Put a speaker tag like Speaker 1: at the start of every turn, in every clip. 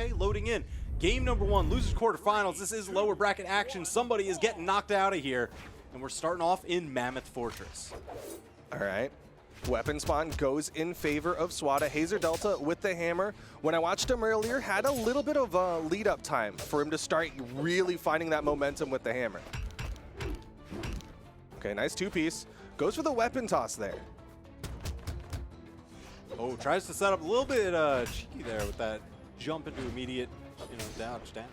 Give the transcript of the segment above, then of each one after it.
Speaker 1: Okay, loading in. Game number 1, losers quarterfinals. This is lower bracket action. Somebody is getting knocked out of here. And we're starting off in Mammoth Fortress.
Speaker 2: All right. Weapon spawn goes in favor of Swata. Hazer Delta with the hammer. When I watched him earlier, had a little bit of a lead-up time for him to start really finding that momentum with the hammer. Okay, nice two-piece. Goes for the weapon toss there.
Speaker 1: Oh, tries to set up a little bit cheeky there with that jump into immediate, dodge down.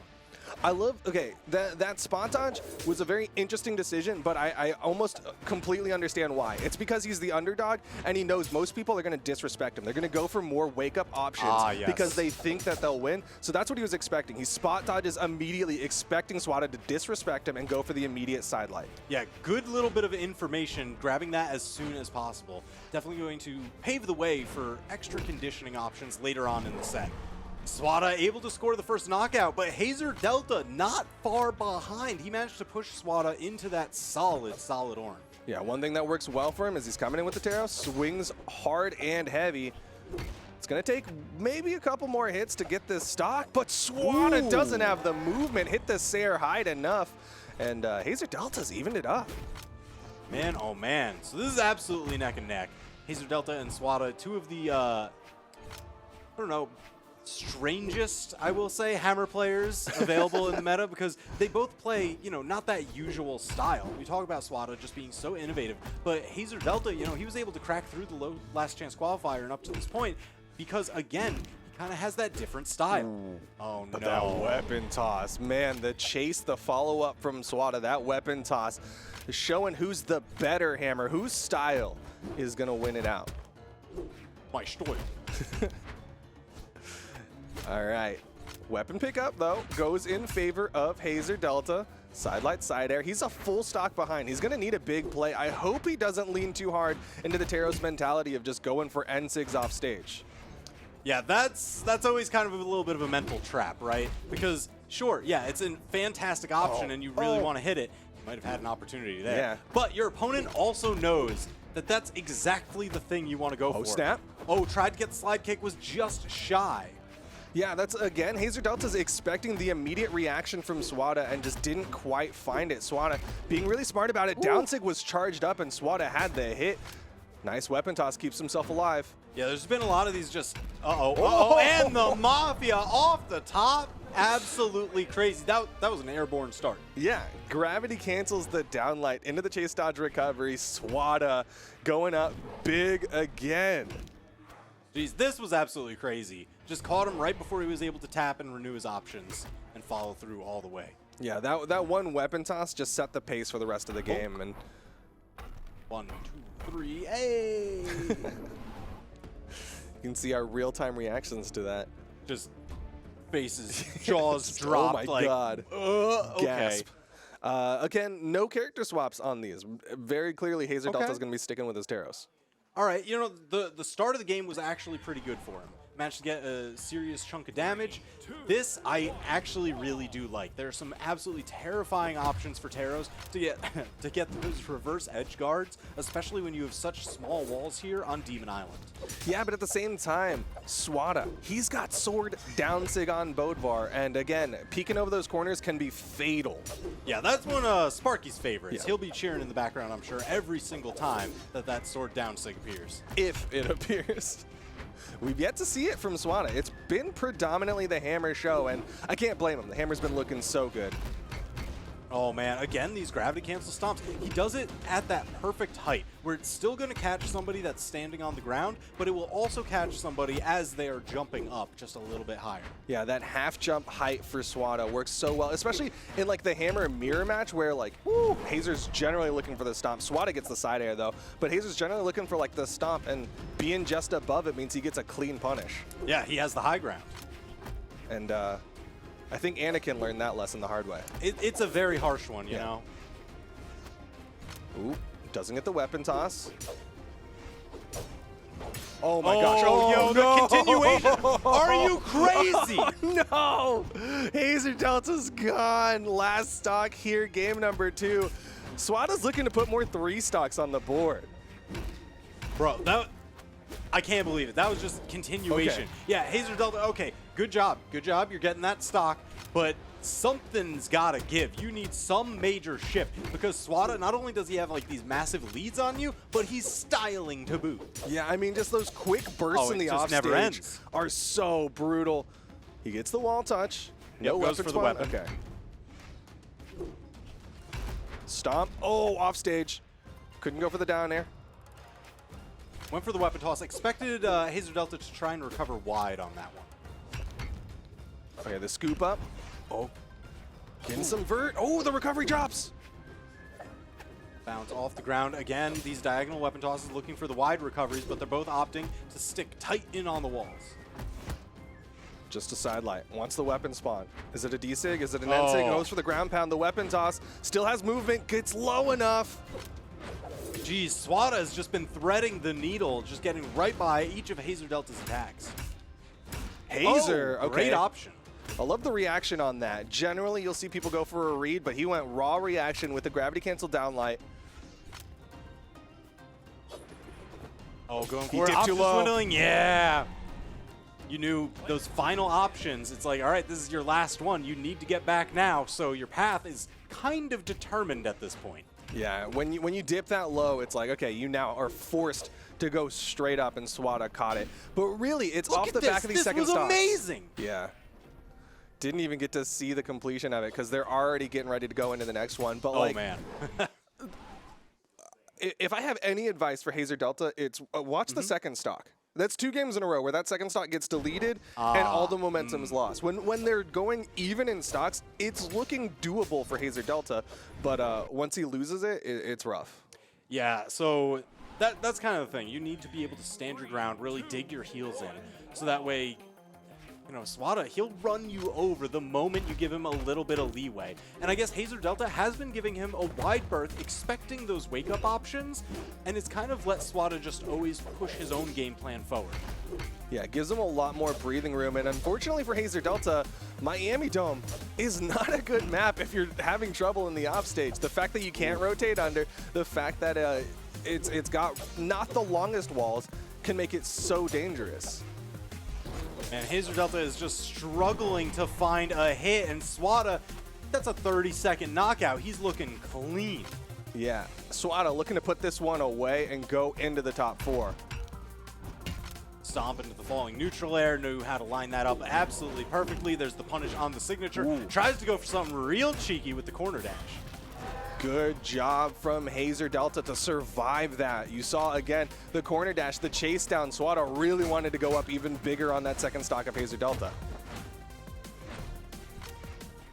Speaker 2: I love, okay, that spot dodge was a very interesting decision, but I almost completely understand why. It's because he's the underdog, and he knows most people are going to disrespect him. They're going to go for more wake-up options because they think that they'll win. So that's what he was expecting. He spot dodges immediately, expecting Swata to disrespect him and go for the immediate sidelight. Yeah,
Speaker 1: good little bit of information, grabbing that as soon as possible. Definitely going to pave the way for extra conditioning options later on in the set. Swata able to score the first knockout, but Hazer Delta not far behind. He managed to push Swata into that solid orange.
Speaker 2: Yeah, one thing that works well for him is he's coming in with the Taro, swings hard and heavy. It's going to take maybe a couple more hits to get this stock, but Swata doesn't have the movement, hit the Sayer hide enough, and Hazer Delta's evened it up.
Speaker 1: Man, oh man. So this is absolutely neck and neck. Hazer Delta and Swata, two of the, I don't know, strangest, I will say, hammer players available in the meta, because they both play, not that usual style. We talk about Swata just being so innovative, but Hazer Delta, he was able to crack through the low last chance qualifier and up to this point because, again, he kind of has that different style. Oh, no.
Speaker 2: That weapon toss. Man, the chase, the follow-up from Swata, that weapon toss is showing who's the better hammer, whose style is going to win it out.
Speaker 1: My style.
Speaker 2: All right. Weapon pickup, though, goes in favor of Hazer Delta. Sidelight, side air. He's a full stock behind. He's going to need a big play. I hope he doesn't lean too hard into the Taro's mentality of just going for N6 off stage.
Speaker 1: Yeah, that's always kind of a little bit of a mental trap, right? Because, sure, yeah, it's a fantastic option and you really want to hit it. You might have had an opportunity there.
Speaker 2: Yeah.
Speaker 1: But your opponent also knows that that's exactly the thing you want to go for.
Speaker 2: Oh, snap.
Speaker 1: Oh, tried to get the slide kick, was just shy.
Speaker 2: Yeah, that's, again, Hazer Delta's expecting the immediate reaction from Swata and just didn't quite find it. Swata being really smart about it. Downsig was charged up and Swata had the hit. Nice weapon toss, keeps himself alive.
Speaker 1: Yeah, there's been a lot of these just, and the Mafia off the top. Absolutely crazy. That was an airborne start.
Speaker 2: Yeah, gravity cancels the downlight into the chase dodge recovery. Swata going up big again.
Speaker 1: Jeez, this was absolutely crazy. Just caught him right before he was able to tap and renew his options and follow through all the way.
Speaker 2: Yeah, that one weapon toss just set the pace for the rest of the game. And
Speaker 1: 1, 2, 3, hey!
Speaker 2: You can see our real-time reactions to that.
Speaker 1: Just faces, jaws dropped.
Speaker 2: Oh my god.
Speaker 1: Okay.
Speaker 2: Gasp. Again, no character swaps on these. Very clearly, Hazer Delta's going to be sticking with his Taros.
Speaker 1: All right, the start of the game was actually pretty good for him. Managed to get a serious chunk of damage. This I actually really do like. There are some absolutely terrifying options for Taros to get those reverse edge guards, especially when you have such small walls here on Demon Island.
Speaker 2: Yeah, but at the same time, Swata, he's got sword downsig on Bodvar, and again, peeking over those corners can be fatal.
Speaker 1: Yeah, that's one of Sparky's favorites.
Speaker 2: Yeah.
Speaker 1: He'll be cheering in the background, I'm sure, every single time that sword downsig appears.
Speaker 2: If it appears. We've yet to see it from Swata. It's been predominantly the hammer show, and I can't blame him. The hammer's been looking so good.
Speaker 1: Oh man, again, these gravity cancel stomps. He does it at that perfect height, where it's still going to catch somebody that's standing on the ground, but it will also catch somebody as they are jumping up just a little bit higher.
Speaker 2: Yeah, that half jump height for Swata works so well, especially in like the hammer mirror match where like, Hazer's generally looking for the stomp. Swata gets the side air though, but Hazer's generally looking for like the stomp, and being just above it means he gets a clean punish.
Speaker 1: Yeah, he has the high ground.
Speaker 2: And I think Anakin learned that lesson the hard way.
Speaker 1: It's a very harsh one, you know?
Speaker 2: Ooh, doesn't get the weapon toss. Oh my gosh. Oh,
Speaker 1: yo,
Speaker 2: no.
Speaker 1: The continuation. Are you crazy?
Speaker 2: Oh, no. Hazer Delta's gone. Last stock here, game number 2. Swata's looking to put more 3 stocks on the board.
Speaker 1: Bro, I can't believe it. That was just continuation.
Speaker 2: Okay.
Speaker 1: Yeah, Hazer Delta, okay, good job. Good job. You're getting that stock, but something's got to give. You need some major shift because Swata, not only does he have like these massive leads on you, but he's styling to boot.
Speaker 2: Yeah, I mean, just those quick bursts in the offstage are so brutal. He gets the wall touch. No
Speaker 1: goes for the weapon.
Speaker 2: Okay. Stomp. Oh, offstage. Couldn't go for the down air.
Speaker 1: Went for the weapon toss. Expected Hazer Delta to try and recover wide on that one.
Speaker 2: Okay, the scoop up. Oh, getting some vert. Oh, the recovery drops.
Speaker 1: Bounce off the ground. Again, these diagonal weapon tosses looking for the wide recoveries, but they're both opting to stick tight in on the walls.
Speaker 2: Just a sidelight. Wants the weapon spawn. Is it a D-Sig? Is it an N-Sig? Goes for the ground pound. The weapon toss. Still has movement. Gets low enough.
Speaker 1: Geez, Swata has just been threading the needle, just getting right by each of Hazer Delta's attacks.
Speaker 2: Hazer, okay.
Speaker 1: Great option.
Speaker 2: I love the reaction on that. Generally, you'll see people go for a read, but he went raw reaction with the gravity cancel down light.
Speaker 1: Oh, going for it. Option swindling. Yeah. You knew those final options. It's like, all right, this is your last one. You need to get back now, so your path is kind of determined at this point.
Speaker 2: Yeah, when you dip that low, it's like, okay, you now are forced to go straight up, and Swata caught it. But really, it's off the back of these second stocks.
Speaker 1: This was amazing.
Speaker 2: Yeah. Didn't even get to see the completion of it because they're already getting ready to go into the next one. But
Speaker 1: oh, man.
Speaker 2: If I have any advice for Hazer Delta, it's watch the second stock. That's 2 games in a row where that second stock gets deleted and all the momentum is lost. When they're going even in stocks, it's looking doable for Hazer Delta, but once he loses it, it's rough.
Speaker 1: Yeah, so that's kind of the thing. You need to be able to stand your ground, really dig your heels in, so that way, you know, Swata, he'll run you over the moment you give him a little bit of leeway. And I guess Hazer Delta has been giving him a wide berth, expecting those wake-up options, and it's kind of let Swata just always push his own game plan forward.
Speaker 2: Yeah, it gives him a lot more breathing room, and unfortunately for Hazer Delta, Miami Dome is not a good map if you're having trouble in the offstage. The fact that you can't rotate under, the fact that it's got not the longest walls can make it so dangerous.
Speaker 1: And Hazer Delta is just struggling to find a hit, and Swata, that's a 30-second knockout. He's looking clean.
Speaker 2: Yeah, Swata looking to put this one away and go into the top 4.
Speaker 1: Stomp into the falling neutral air, knew how to line that up absolutely perfectly. There's the punish on the signature.
Speaker 2: Ooh.
Speaker 1: Tries to go for something real cheeky with the corner dash.
Speaker 2: Good job from Hazer Delta to survive that. You saw, again, the corner dash, the chase down. Swata really wanted to go up even bigger on that second stock of Hazer Delta.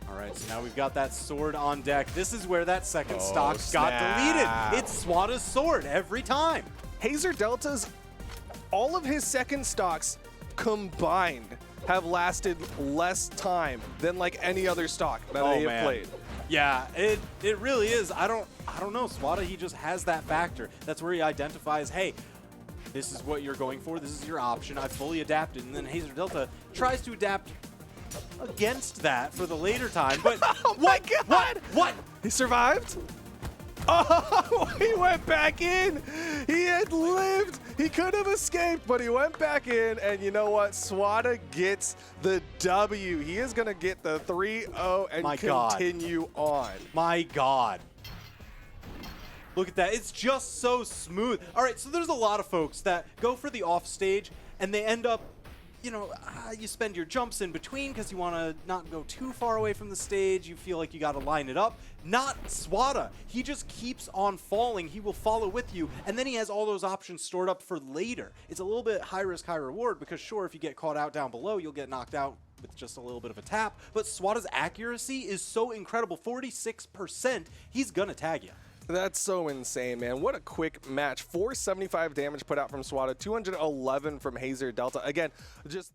Speaker 1: All right, so now we've got that sword on deck. This is where that second stock got deleted. It's Swata's sword every time.
Speaker 2: Hazer Delta's, all of his second stocks combined have lasted less time than like any other stock that they have played.
Speaker 1: Yeah, it really is. I don't know. Swata, he just has that factor. That's where he identifies, hey, this is what you're going for. This is your option. I fully adapted. And then Hazer Delta tries to adapt against that for the later time. But
Speaker 2: oh my God!
Speaker 1: What?
Speaker 2: He survived? Oh, he went back in. He had lived. He could have escaped, but he went back in. And you know what? Swata gets the W. He is going to get the 3-0 and continue on.
Speaker 1: My God. Look at that. It's just so smooth. All right, so there's a lot of folks that go for the off stage, and they end up, you know, you spend your jumps in between because you want to not go too far away from the stage. You feel like you got to line it up. Not Swata. He just keeps on falling. He will follow with you, and then he has all those options stored up for later. It's a little bit high risk, high reward because, sure, if you get caught out down below, you'll get knocked out with just a little bit of a tap. But Swata's accuracy is so incredible. 46%. He's going to tag you.
Speaker 2: That's so insane, man. What a quick match. 475 damage put out from Swata, 211 from Hazer Delta. Again, just...